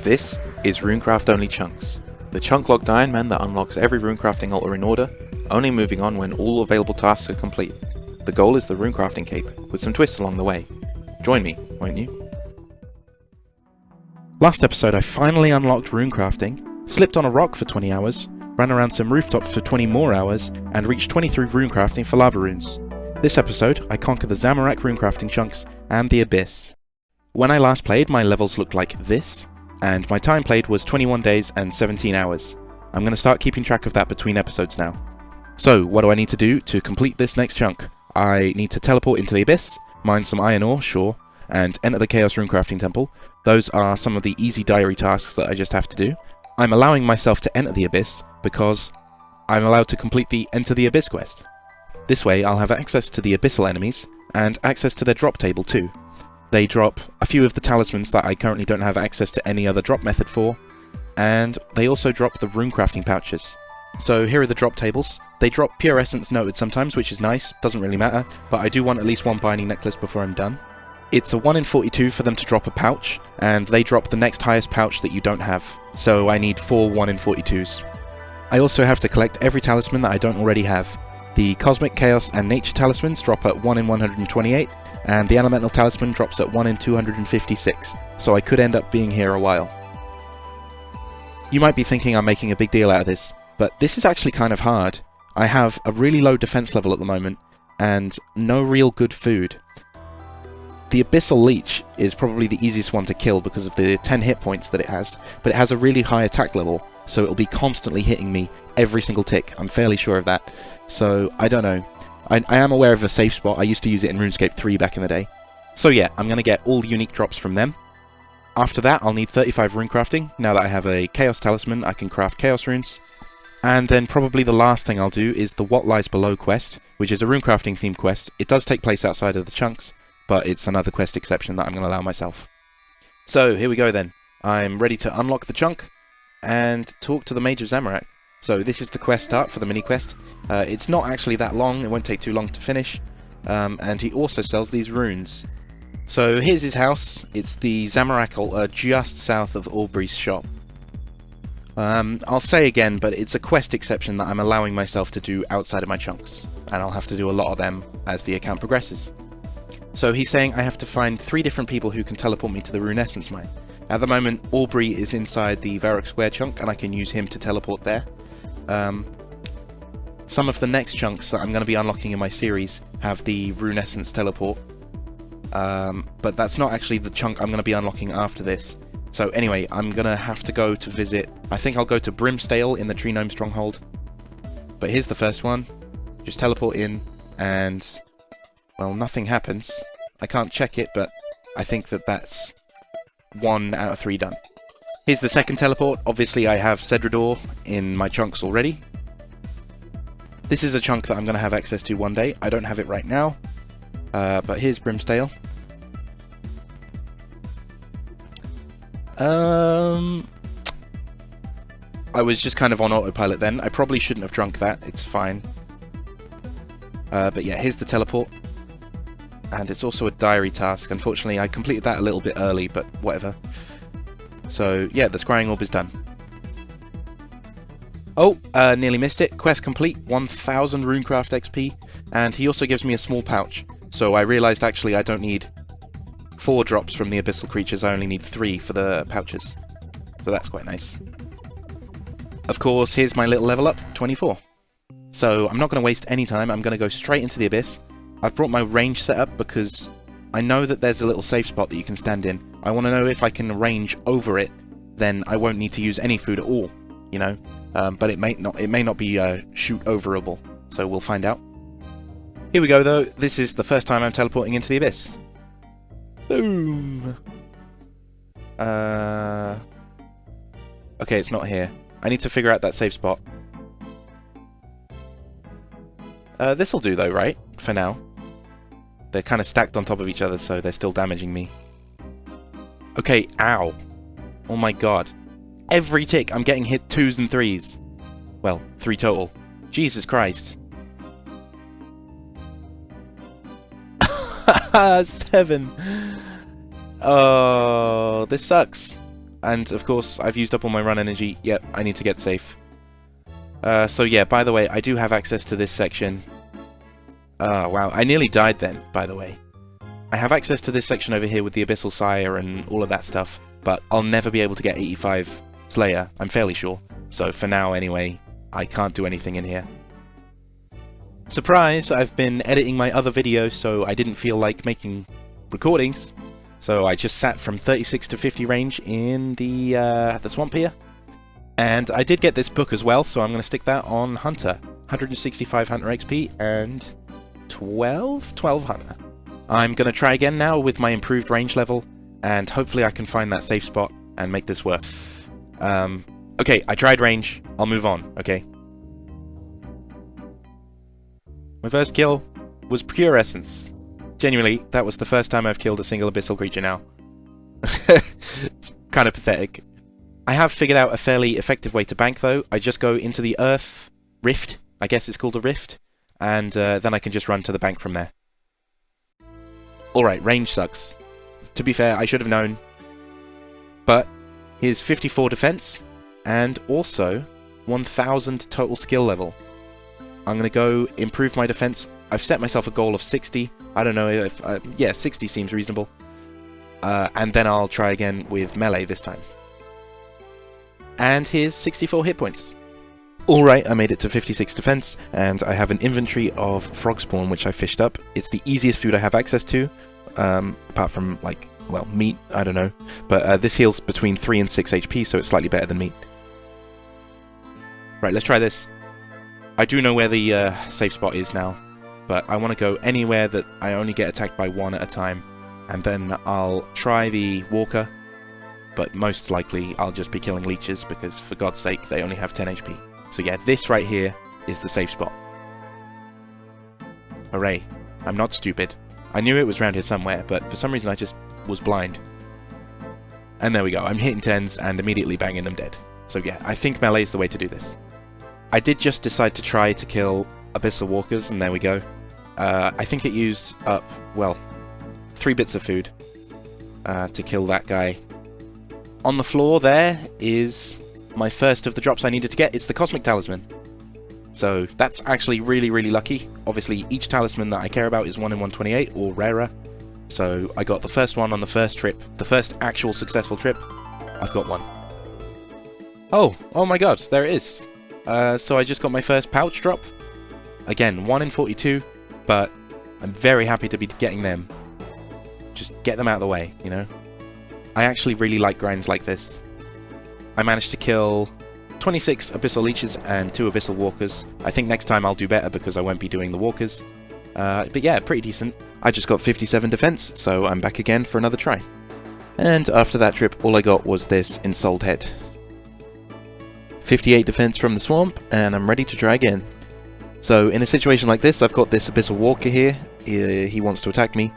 This is Runecraft Only Chunks, the chunk-locked Iron Man that unlocks every runecrafting altar in order, only moving on when all available tasks are complete. The goal is the runecrafting cape, with some twists along the way. Join me, won't you? Last episode I finally unlocked runecrafting, slipped on a rock for 20 hours, ran around some rooftops for 20 more hours, and reached 23 runecrafting for lava runes. This episode I conquer the Zamorak runecrafting chunks and the Abyss. When I last played, my levels looked like this, and my time played was 21 days and 17 hours. I'm going to start keeping track of that between episodes now. So, what do I need to do to complete this next chunk? I need to teleport into the Abyss, mine some iron ore, sure, and enter the Chaos Runecrafting Temple. Those are some of the easy diary tasks that I just have to do. I'm allowing myself to enter the Abyss because I'm allowed to complete the Enter the Abyss quest. This way I'll have access to the Abyssal enemies, and access to their drop table too. They drop a few of the talismans that I currently don't have access to any other drop method for, and they also drop the runecrafting pouches. So here are the drop tables. They drop pure essence noted sometimes, which is nice, doesn't really matter, but I do want at least one binding necklace before I'm done. It's a 1 in 42 for them to drop a pouch, and they drop the next highest pouch that you don't have, so I need 4 1 in 42s. I also have to collect every talisman that I don't already have. The Cosmic, Chaos and Nature talismans drop at 1 in 128, and the Elemental talisman drops at 1 in 256, so I could end up being here a while. You might be thinking I'm making a big deal out of this, but this is actually kind of hard. I have a really low defense level at the moment, and no real good food. The Abyssal Leech is probably the easiest one to kill because of the 10 hit points that it has, but it has a really high attack level, so it'll be constantly hitting me every single tick. I'm fairly sure of that. So, I don't know. I am aware of a safe spot. I used to use it in RuneScape 3 back in the day. So yeah, I'm going to get all the unique drops from them. After that, I'll need 35 runecrafting. Now that I have a Chaos Talisman, I can craft Chaos Runes. And then probably the last thing I'll do is the What Lies Below quest, which is a runecrafting themed quest. It does take place outside of the chunks, but it's another quest exception that I'm going to allow myself. So, here we go then. I'm ready to unlock the chunk and talk to the Mage of Zamorak. So this is the quest start for the mini quest. It's not actually that long, it won't take too long to finish, and he also sells these runes. So here's his house. It's the Zamorak altar just south of Aubrey's shop. I'll say again, but it's a quest exception that I'm allowing myself to do outside of my chunks, and I'll have to do a lot of them as the account progresses. So he's saying I have to find 3 different people who can teleport me to the Rune Essence mine. At the moment, Aubrey is inside the Varrock Square chunk, and I can use him to teleport there. Some of the next chunks that I'm going to be unlocking in my series have the Rune Essence teleport, but that's not actually the chunk I'm going to be unlocking after this. So anyway, I'm going to have to go to visit, I think I'll go to Brimstale in the Tree Gnome Stronghold. But here's the first one. Just teleport in, and, well, nothing happens. I can't check it, but I think that that's 1 out of 3 done. Here's the second teleport. Obviously I have Cedrador in my chunks already. This is a chunk that I'm going to have access to one day. I don't have it right now, but here's Brimstale. I was just kind of on autopilot then. I probably shouldn't have drunk that. It's fine. But yeah, here's the teleport. And it's also a diary task. Unfortunately, I completed that a little bit early, but whatever. So, yeah, the Scrying Orb is done. Oh, nearly missed it. Quest complete, 1000 Runecraft XP, and he also gives me a small pouch. So I realised actually I don't need 4 drops from the Abyssal creatures, I only need 3 for the pouches. So that's quite nice. Of course, here's my little level up, 24. So I'm not going to waste any time, I'm going to go straight into the Abyss. I've brought my range set up because I know that there's a little safe spot that you can stand in. I want to know if I can range over it, then I won't need to use any food at all, you know? But it may not be shoot overable, so we'll find out. Here we go though, this is the first time I'm teleporting into the Abyss. Boom! Okay, it's not here. I need to figure out that safe spot. This'll do though, right? For now. They're kind of stacked on top of each other, so they're still damaging me. Okay, ow. Oh my god. Every tick I'm getting hit 2s and 3s. Well, 3 total. Jesus Christ. 7. Oh, this sucks. And of course, I've used up all my run energy. Yep, I need to get safe. So yeah, by the way, I do have access to this section. Wow, I nearly died then, by the way. I have access to this section over here with the Abyssal Sire and all of that stuff, but I'll never be able to get 85 Slayer, I'm fairly sure. So for now, anyway, I can't do anything in here. Surprise! I've been editing my other videos, so I didn't feel like making recordings. So I just sat from 36 to 50 range in the swamp here. And I did get this book as well, so I'm going to stick that on Hunter. 165 Hunter XP and 12 Hunter. I'm going to try again now with my improved range level, and hopefully I can find that safe spot and make this work. Okay, I tried range. I'll move on, okay? My first kill was Pure Essence. Genuinely, that was the first time I've killed a single abyssal creature now. It's kind of pathetic. I have figured out a fairly effective way to bank though. I just go into the Earth Rift, I guess it's called a Rift, and then I can just run to the bank from there. Alright, range sucks. To be fair, I should have known. But here's 54 defense, and also 1000 total skill level. I'm going to go improve my defense. I've set myself a goal of 60. I don't know if... yeah, 60 seems reasonable. And then I'll try again with melee this time. And here's 64 hit points. Alright, I made it to 56 defense, and I have an inventory of frog spawn which I fished up. It's the easiest food I have access to, apart from, like, well, meat, I don't know. But this heals between 3 and 6 HP, so it's slightly better than meat. Right, let's try this. I do know where the safe spot is now, but I want to go anywhere that I only get attacked by one at a time, and then I'll try the walker, but most likely I'll just be killing leeches, because for God's sake, they only have 10 HP. So yeah, this right here is the safe spot. Hooray. I'm not stupid. I knew it was around here somewhere, but for some reason I just was blind. And there we go, I'm hitting 10s and immediately banging them dead. So yeah, I think melee is the way to do this. I did just decide to try to kill Abyssal Walkers, and there we go. I think it used up, well, 3 bits of food to kill that guy. On the floor there is my first of the drops I needed to get. It's the Cosmic Talisman. So that's actually really, really lucky. Obviously, each talisman that I care about is 1 in 128 or rarer. So I got the first one on the first trip, the first actual successful trip. I've got one. Oh my god, there it is. So I just got my first pouch drop. Again, 1 in 42, but I'm very happy to be getting them. Just get them out of the way, you know? I actually really like grinds like this. I managed to kill 26 Abyssal Leeches and 2 Abyssal Walkers. I think next time I'll do better because I won't be doing the Walkers. But yeah, pretty decent. I just got 57 defense, so I'm back again for another try. And after that trip, all I got was this Ensouled Head. 58 defense from the swamp, and I'm ready to try again. So in a situation like this, I've got this Abyssal Walker here. He wants to attack me,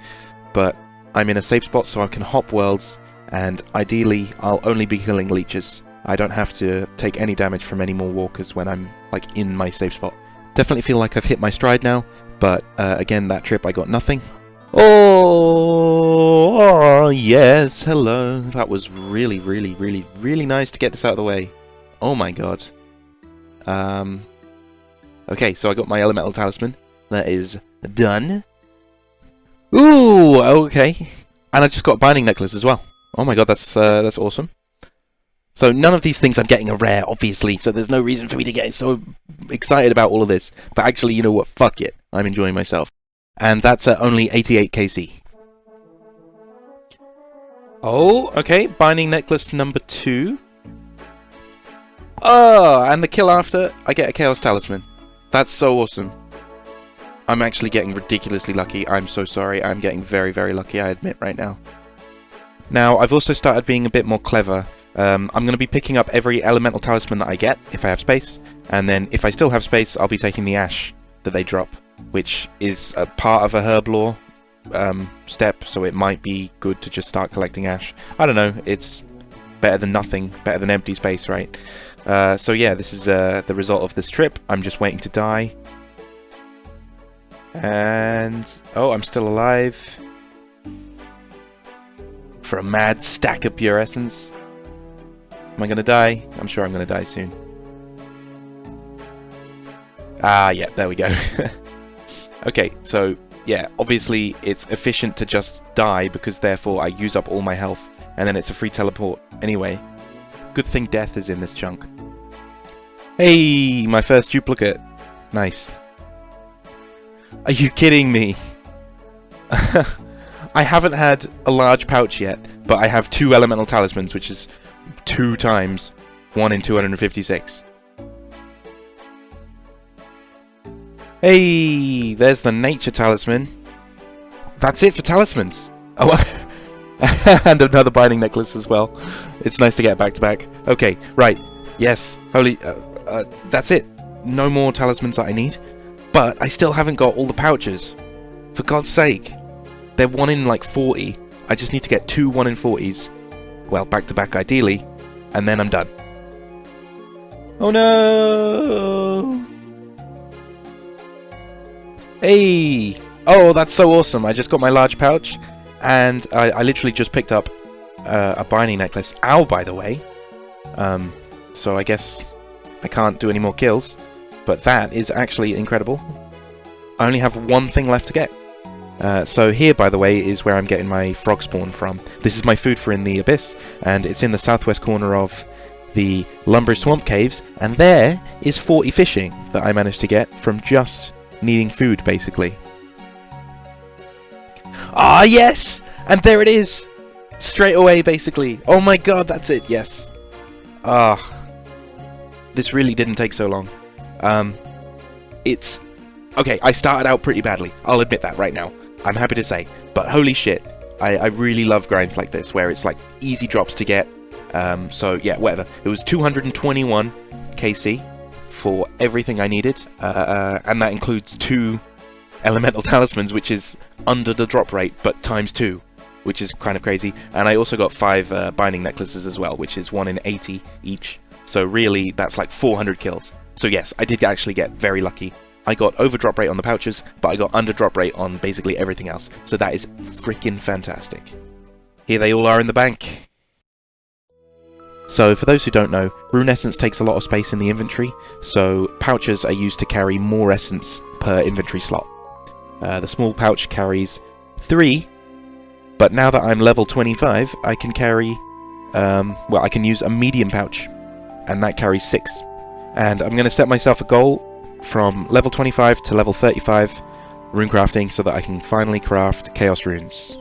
but I'm in a safe spot so I can hop worlds, and ideally I'll only be killing leeches. I don't have to take any damage from any more walkers when I'm like in my safe spot. Definitely feel like I've hit my stride now, but again, that trip I got nothing. Oh yes, hello. That was really, really, really, really nice to get this out of the way. Oh my god. Okay, so I got my Elemental Talisman. That is done. Ooh, okay. And I just got a Binding Necklace as well. Oh my god, that's awesome. So none of these things I'm getting are rare, obviously, so there's no reason for me to get so excited about all of this. But actually, you know what? Fuck it. I'm enjoying myself. And that's at only 88 KC. Oh, okay. Binding Necklace number 2. Oh, and the kill after, I get a Chaos Talisman. That's so awesome. I'm actually getting ridiculously lucky. I'm so sorry. I'm getting very, very lucky, I admit, right now. Now, I've also started being a bit more clever. I'm going to be picking up every Elemental Talisman that I get, if I have space. And then, if I still have space, I'll be taking the Ash that they drop, which is a part of a herb lore step, so it might be good to just start collecting Ash. I don't know, it's better than nothing, better than empty space, right? So yeah, this is the result of this trip. I'm just waiting to die. And... oh, I'm still alive. For a mad stack of Pure Essence. Am I going to die? I'm sure I'm going to die soon. Ah, yeah, there we go. Okay, so, yeah, obviously it's efficient to just die because therefore I use up all my health and then it's a free teleport anyway. Good thing death is in this chunk. Hey, my first duplicate. Nice. Are you kidding me? I haven't had a large pouch yet, but I have 2 elemental talismans, which is 2 times 1 in 256. Hey, there's the nature talisman. That's it for talismans. Oh, and another binding necklace as well. It's nice to get back to back. Okay, right. Yes. Holy. That's it. No more talismans that I need. But I still haven't got all the pouches. For God's sake. They're 1 in like 40. I just need to get 2 1 in 40s. Well, back to back ideally. And then I'm done. Oh no! Hey! Oh, that's so awesome. I just got my large pouch. And I literally just picked up a binding necklace. Ow, by the way. So I guess I can't do any more kills. But that is actually incredible. I only have 1 thing left to get. So here, by the way, is where I'm getting my frog spawn from. This is my food for in the Abyss, and it's in the southwest corner of the Lumber Swamp Caves, and there is 40 fishing that I managed to get from just needing food, basically. Ah, yes! And there it is! Straight away, basically. Oh my god, that's it, yes. Ah. This really didn't take so long. It's... Okay, I started out pretty badly. I'll admit that right now. I'm happy to say. But holy shit, I really love grinds like this, where it's like easy drops to get. So yeah, whatever. It was 221 KC for everything I needed. And that includes 2 elemental talismans, which is under the drop rate, but times 2, which is kind of crazy. And I also got 5 binding necklaces as well, which is 1 in 80 each. So really, that's like 400 kills. So yes, I did actually get very lucky. I got over drop rate on the pouches, but I got under drop rate on basically everything else. So that is freaking fantastic. Here they all are in the bank. So for those who don't know, rune essence takes a lot of space in the inventory, so pouches are used to carry more essence per inventory slot. The small pouch carries 3, but now that I'm level 25, I can carry, well, I can use a medium pouch, and that carries 6. And I'm going to set myself a goal from level 25 to level 35 runecrafting so that I can finally craft chaos runes.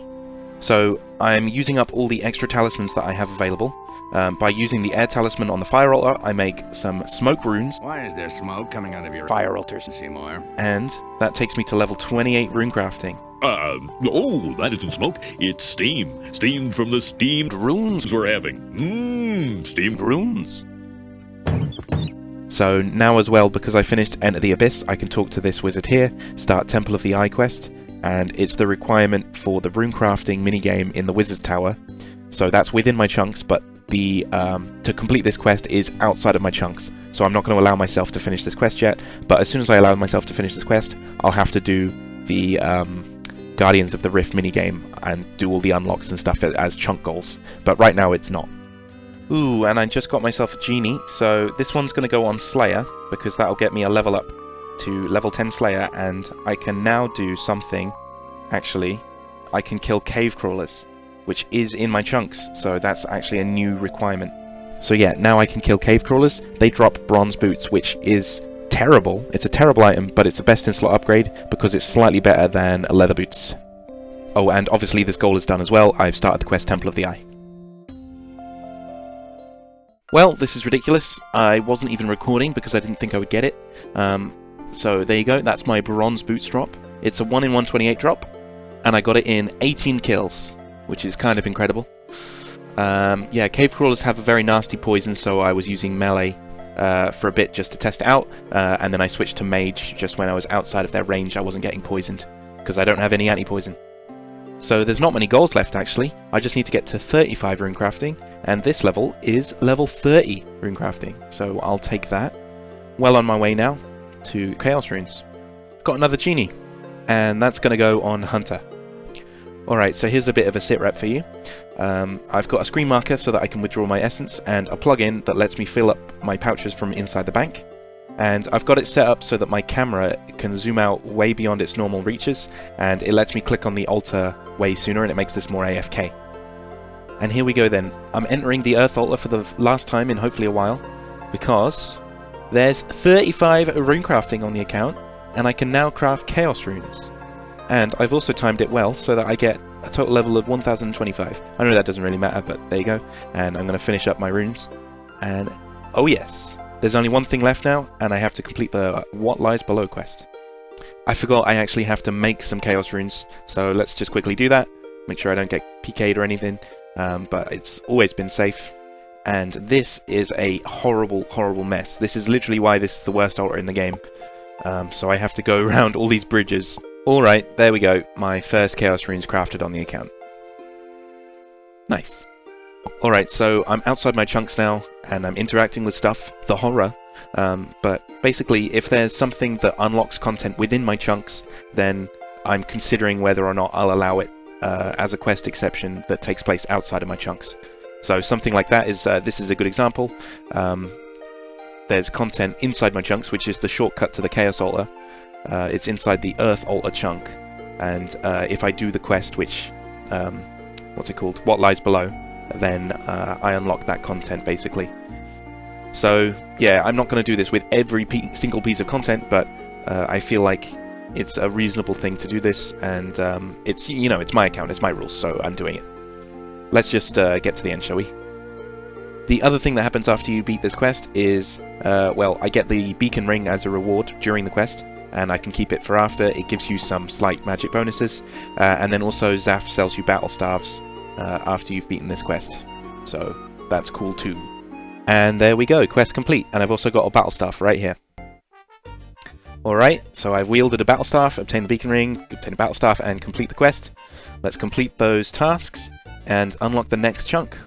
So I'm using up all the extra talismans that I have available. By using the air talisman on the fire altar, I make some smoke runes. Why is there smoke coming out of your fire altars, Seymour? And that takes me to level 28 runecrafting. Oh, that isn't smoke, it's steam. Steam from the steamed runes we're having. Steamed runes. So now as well, because I finished Enter the Abyss, I can talk to this wizard here, start Temple of the Eye quest, and it's the requirement for the runecrafting minigame in the Wizard's Tower. So that's within my chunks, but the to complete this quest is outside of my chunks. So I'm not going to allow myself to finish this quest yet, but as soon as I allow myself to finish this quest, I'll have to do the Guardians of the Rift minigame and do all the unlocks and stuff as chunk goals. But right now it's not. Ooh, and I just got myself a genie, so this one's going to go on Slayer, because that'll get me a level up to level 10 Slayer, and I can now do something. Actually, I can kill cave crawlers, which is in my chunks, so that's actually a new requirement. So yeah, now I can kill cave crawlers. They drop bronze boots, which is terrible. It's a terrible item, but it's a best in slot upgrade, because it's slightly better than leather boots. Oh, and obviously this goal is done as well. I've started the quest Temple of the Eye. Well, this is ridiculous. I wasn't even recording because I didn't think I would get it. So there you go, that's my bronze boots drop. It's a 1 in 128 drop, and I got it in 18 kills, which is kind of incredible. Yeah, cave crawlers have a very nasty poison, so I was using melee for a bit just to test it out, and then I switched to mage just when I was outside of their range. I wasn't getting poisoned, because I don't have any anti-poison. So there's not many goals left actually. I just need to get to 35 runecrafting, and this level is level 30 runecrafting, so I'll take that. Well on my way now to chaos runes. Got another genie, and that's going to go on Hunter. Alright, so here's a bit of a sit rep for you. I've got a screen marker so that I can withdraw my essence, and a plugin that lets me fill up my pouches from inside the bank. And I've got it set up so that my camera can zoom out way beyond its normal reaches, and it lets me click on the altar way sooner, and it makes this more AFK. And here we go then. I'm entering the Earth altar for the last time in hopefully a while, because there's 35 runecrafting on the account, and I can now craft chaos runes. And I've also timed it well so that I get a total level of 1025. I know that doesn't really matter, but there you go. And I'm going to finish up my runes. And oh yes, there's only one thing left now, and I have to complete the What Lies Below quest. I forgot I actually have to make some chaos runes, so let's just quickly do that. Make sure I don't get PK'd or anything, but it's always been safe. And this is a horrible, horrible mess. This is literally why this is the worst altar in the game. So I have to go around all these bridges. Alright, there we go. My first chaos runes crafted on the account. Nice. Alright, so I'm outside my chunks now, and I'm interacting with stuff. The horror. But basically, if there's something that unlocks content within my chunks, then I'm considering whether or not I'll allow it as a quest exception that takes place outside of my chunks. So something like that is, this is a good example. There's content inside my chunks, which is the shortcut to the Chaos Altar. It's inside the Earth Altar chunk, and if I do the quest, which, what's it called? What Lies Below, then I unlock that content, basically. So, yeah, I'm not going to do this with every single piece of content, but I feel like it's a reasonable thing to do this, and it's, you know, it's my account, it's my rules, so I'm doing it. Let's just get to the end, shall we? The other thing that happens after you beat this quest is, well, I get the beacon ring as a reward during the quest, and I can keep it for after. It gives you some slight magic bonuses, and then also Zaf sells you battle staves after you've beaten this quest, so that's cool too. And there we go, quest complete, and I've also got a battle staff right here. Alright, so I've wielded a battle staff, obtained the beacon ring, obtained a battle staff, and complete the quest. Let's complete those tasks and unlock the next chunk.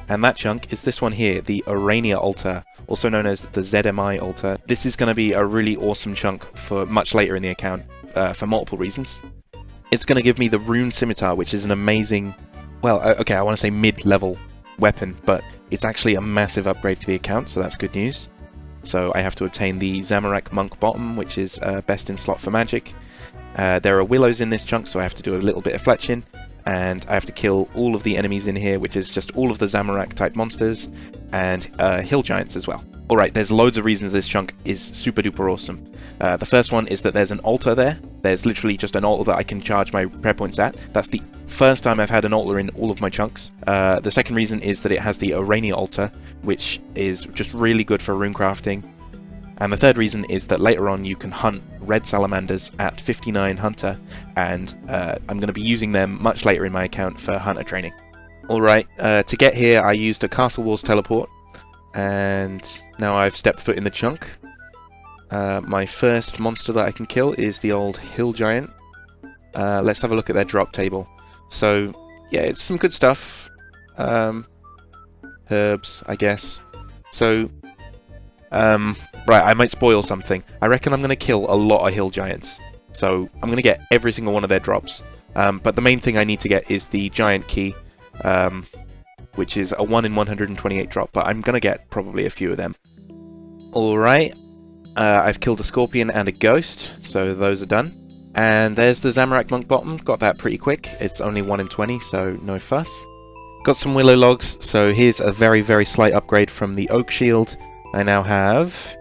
And that chunk is this one here, the Aaaaaa altar, also known as the ZMI altar. This is going to be a really awesome chunk for much later in the account, for multiple reasons. It's going to give me the rune scimitar, which is an amazing, well, okay, I want to say mid-level weapon, but it's actually a massive upgrade for the account, so that's good news. So I have to obtain the Zamorak monk bottom, which is best in slot for magic. There are willows in this chunk, so I have to do a little bit of fletching. And I have to kill all of the enemies in here, which is just all of the Zamorak type monsters, and hill giants as well. Alright, there's loads of reasons this chunk is super duper awesome. The first one is that there's an altar there. There's literally just an altar that I can charge my prayer points at. That's the first time I've had an altar in all of my chunks. The second reason is that it has the Aaaaaa altar, which is just really good for runecrafting. And the third reason is that later on you can hunt red salamanders at 59 hunter, and I'm going to be using them much later in my account for hunter training. Alright, to get here I used a castle walls teleport, and now I've stepped foot in the chunk. My first monster that I can kill is the old hill giant. Let's have a look at their drop table. So, yeah, it's some good stuff. Herbs, I guess. So, right, I might spoil something. I reckon I'm going to kill a lot of hill giants. So I'm going to get every single one of their drops. But the main thing I need to get is the giant key, which is a 1 in 128 drop. But I'm going to get probably a few of them. Alright, I've killed a scorpion and a ghost, so those are done. And there's the Zamorak monk bottom. Got that pretty quick. It's only 1 in 20, so no fuss. Got some willow logs, so here's a very, very slight upgrade from the oak shield. I now have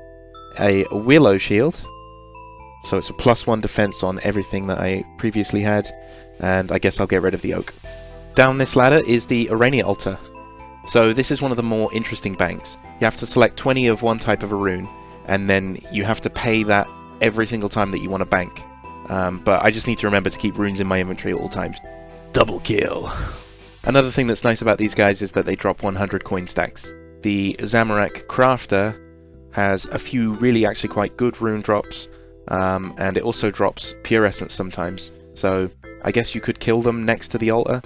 a willow shield, so it's a +1 defense on everything that I previously had, and I guess I'll get rid of the oak. Down this ladder is the Aaaaaa altar. So this is one of the more interesting banks. You have to select 20 of one type of a rune, and then you have to pay that every single time that you want to bank. But I just need to remember to keep runes in my inventory at all times. Double kill! Another thing that's nice about these guys is that they drop 100 coin stacks. The Zamorak crafter has a few really actually quite good rune drops, and it also drops pure essence sometimes. So I guess you could kill them next to the altar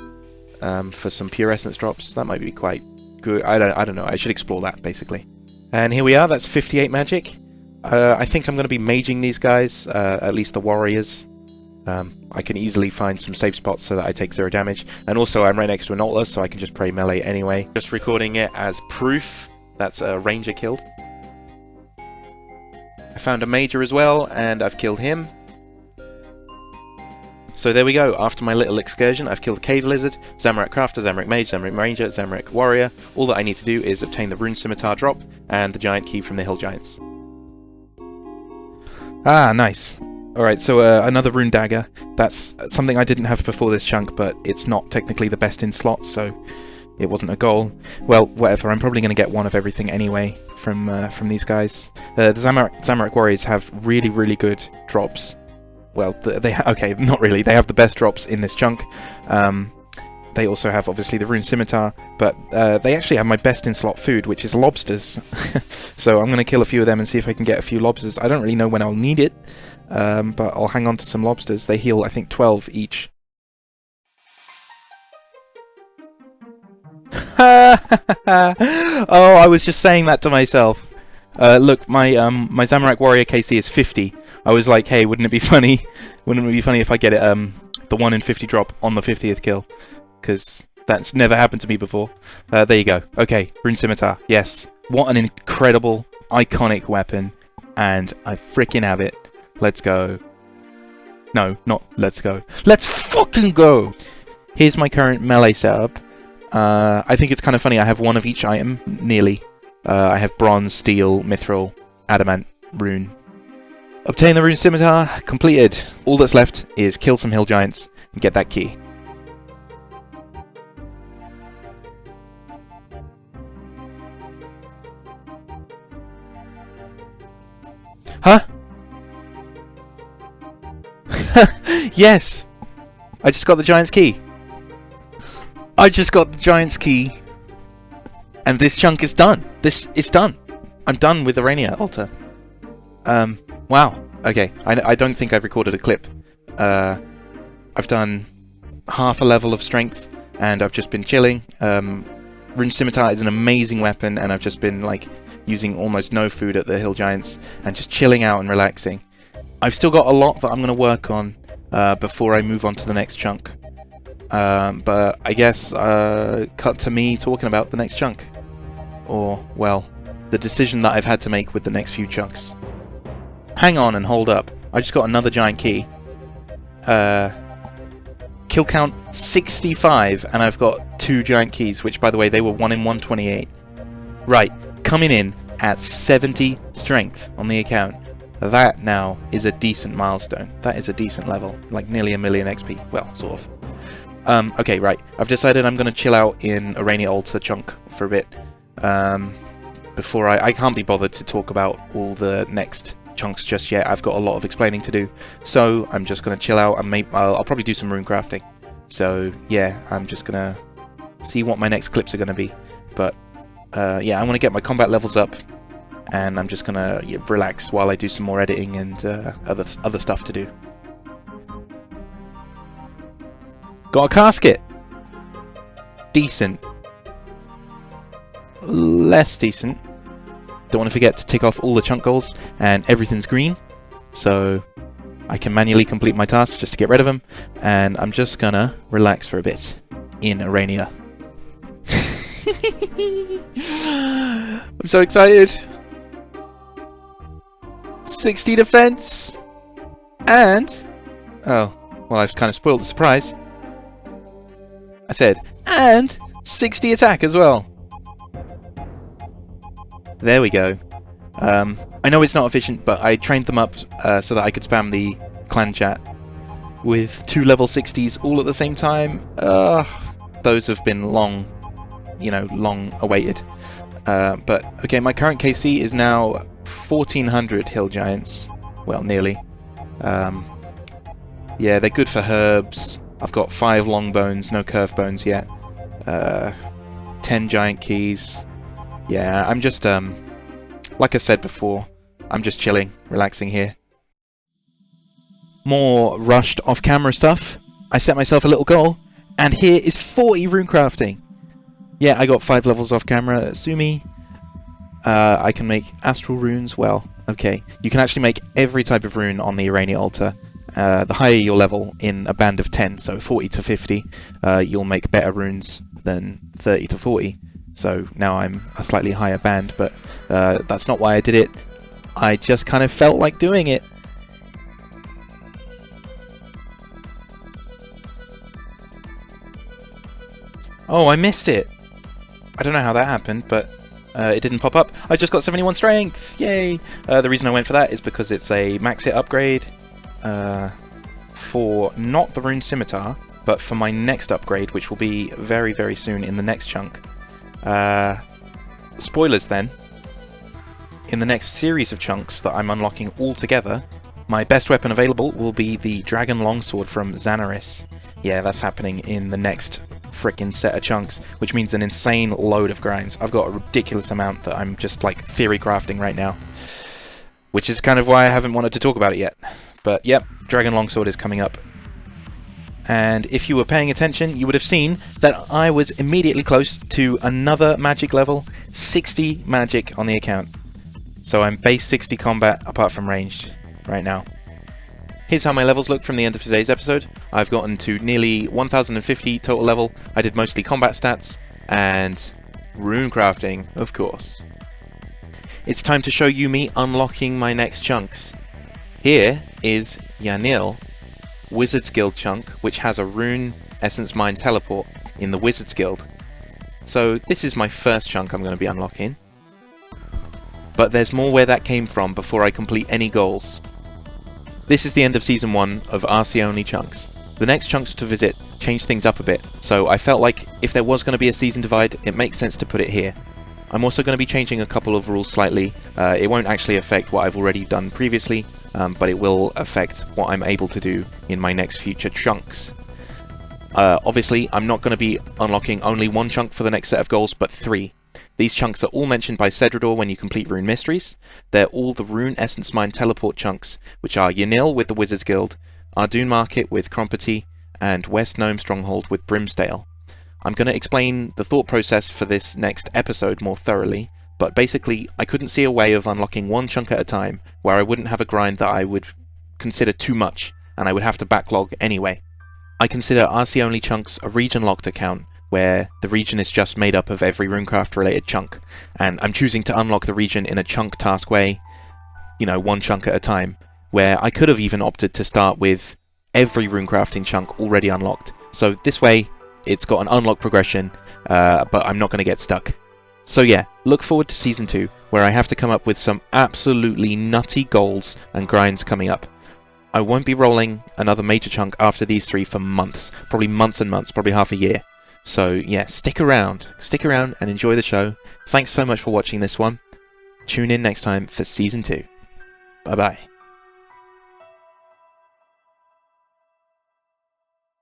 for some pure essence drops. That might be quite good. I don't know. I should explore that basically. And here we are. That's 58 magic. I think I'm going to be maging these guys, at least the warriors. I can easily find some safe spots so that I take 0 damage. And also I'm right next to an altar, so I can just pray melee anyway. Just recording it as proof. That's a ranger killed. I found a major as well, and I've killed him. So there we go. After my little excursion, I've killed a cave lizard, Zamorak crafter, Zamorak mage, Zamorak ranger, Zamorak warrior. All that I need to do is obtain the rune scimitar drop and the giant key from the hill giants. Ah, nice. Alright, so another rune dagger. That's something I didn't have before this chunk, but it's not technically the best in slots, so it wasn't a goal. Well, whatever. I'm probably going to get one of everything anyway from these guys. The Zamorak warriors have really, really good drops. Well, okay, not really. They have the best drops in this chunk. They also have, obviously, the rune scimitar, but they actually have my best in slot food, which is lobsters. So I'm going to kill a few of them and see if I can get a few lobsters. I don't really know when I'll need it, but I'll hang on to some lobsters. They heal, I think, 12 each. Oh, I was just saying that to myself. Look, my Zamorak warrior KC is 50. I was like, hey, wouldn't it be funny? Wouldn't it be funny if I get it the 1 in 50 drop on the 50th kill? Because that's never happened to me before. There you go. Okay, rune scimitar. Yes, what an incredible, iconic weapon, and I freaking have it. Let's go. No, not let's go. Let's fucking go. Here's my current melee setup. I think it's kind of funny. I have one of each item, nearly. I have bronze, steel, mithril, adamant, rune. Obtain the rune scimitar, completed. All that's left is kill some hill giants and get that key. Huh? Yes! I just got the giant's key. I just got the giant's key. And this chunk is done. This is done. I'm done with the Rainier altar. Wow. Okay. I don't think I've recorded a clip. I've done half a level of strength, and I've just been chilling. Rune scimitar is an amazing weapon, and I've just been like using almost no food at the hill giants and just chilling out and relaxing. I've still got a lot that I'm going to work on before I move on to the next chunk. But I guess cut to me talking about the next chunk. Or, well, the decision that I've had to make with the next few chunks. Hang on and hold up. I just got another giant key. Kill count 65, and I've got 2 giant keys, which, by the way, they were 1 in 128. Right, coming in at 70 strength on the account. That now is a decent milestone. That is a decent level, like nearly 1 million XP. Well, sort of. Okay, right. I've decided I'm going to chill out in a Rainy Altar chunk for a bit. Before I can't be bothered to talk about all the next chunks just yet. I've got a lot of explaining to do. So I'm just going to chill out, and I'll probably do some runecrafting. So yeah, I'm just going to see what my next clips are going to be. But yeah, I'm going to get my combat levels up, and I'm just going to relax while I do some more editing and other stuff to do. Got a casket. Decent. Less decent. Don't want to forget to tick off all the chunk goals, and everything's green, so I can manually complete my tasks just to get rid of them, and I'm just gonna relax for a bit in Arania. I'm so excited. 60 defense, and oh, well, I've kind of spoiled the surprise. I said, and 60 attack as well. There we go. I know it's not efficient, but I trained them up so that I could spam the clan chat with 2 level 60s all at the same time. Those have been long, long awaited. But okay, my current KC is now 1400 hill giants. Well, nearly. Yeah, they're good for herbs. I've got 5 long bones, no curve bones yet. 10 giant keys. Yeah, I'm just, like I said before, I'm just chilling, relaxing here. More rushed off-camera stuff. I set myself a little goal, and here is 40 runecrafting. Yeah, I got 5 levels off-camera. Sumi. I can make astral runes. Well, okay. You can actually make every type of rune on the Irania altar. The higher your level in a band of 10, so 40 to 50, you'll make better runes than 30 to 40. So now I'm a slightly higher band, but that's not why I did it. I just kind of felt like doing it. Oh, I missed it! I don't know how that happened, but it didn't pop up. I just got 71 strength! Yay! The reason I went for that is because it's a max hit upgrade for not the rune scimitar, but for my next upgrade, which will be very, very soon in the next chunk. Spoilers then. In the next series of chunks that I'm unlocking all together, my best weapon available will be the Dragon Longsword from Zamorak. Yeah, that's happening in the next frickin' set of chunks, which means an insane load of grinds. I've got a ridiculous amount that I'm just like theory crafting right now, which is kind of why I haven't wanted to talk about it yet. But yep, Dragon Longsword is coming up. And if you were paying attention, you would have seen that I was immediately close to another magic level, 60 magic on the account. So I'm base 60 combat apart from ranged right now. Here's how my levels look from the end of today's episode. I've gotten to nearly 1050 total level. I did mostly combat stats and rune crafting, of course. It's time to show you me unlocking my next chunks. Here is Yanil, Wizard's Guild chunk, which has a rune essence mine teleport in the Wizard's Guild. So this is my first chunk I'm going to be unlocking. But there's more where that came from before I complete any goals. This is the end of Season 1 of RC only chunks. The next chunks to visit change things up a bit, so I felt like if there was going to be a season divide, it makes sense to put it here. I'm also going to be changing a couple of rules slightly. It won't actually affect what I've already done previously, but it will affect what I'm able to do in my next future chunks. Obviously, I'm not going to be unlocking only one chunk for the next set of goals, but 3. These chunks are all mentioned by Cedrador when you complete Rune Mysteries. They're all the Rune Essence Mine teleport chunks, which are Yanil with the Wizard's Guild, Ardoon Market with Crompety, and West Gnome Stronghold with Brimsdale. I'm going to explain the thought process for this next episode more thoroughly, but basically I couldn't see a way of unlocking one chunk at a time where I wouldn't have a grind that I would consider too much, and I would have to backlog anyway. I consider RC only chunks a region locked account, where the region is just made up of every Runecraft related chunk, and I'm choosing to unlock the region in a chunk task way, you know, one chunk at a time, where I could have even opted to start with every Runecrafting chunk already unlocked. So this way, it's got an unlock progression, but I'm not going to get stuck. So yeah, look forward to Season 2, where I have to come up with some absolutely nutty goals and grinds coming up. I won't be rolling another major chunk after these 3 for months, probably months and months, probably half a year. So yeah, stick around and enjoy the show. Thanks so much for watching this one. Tune in next time for Season 2. Bye bye.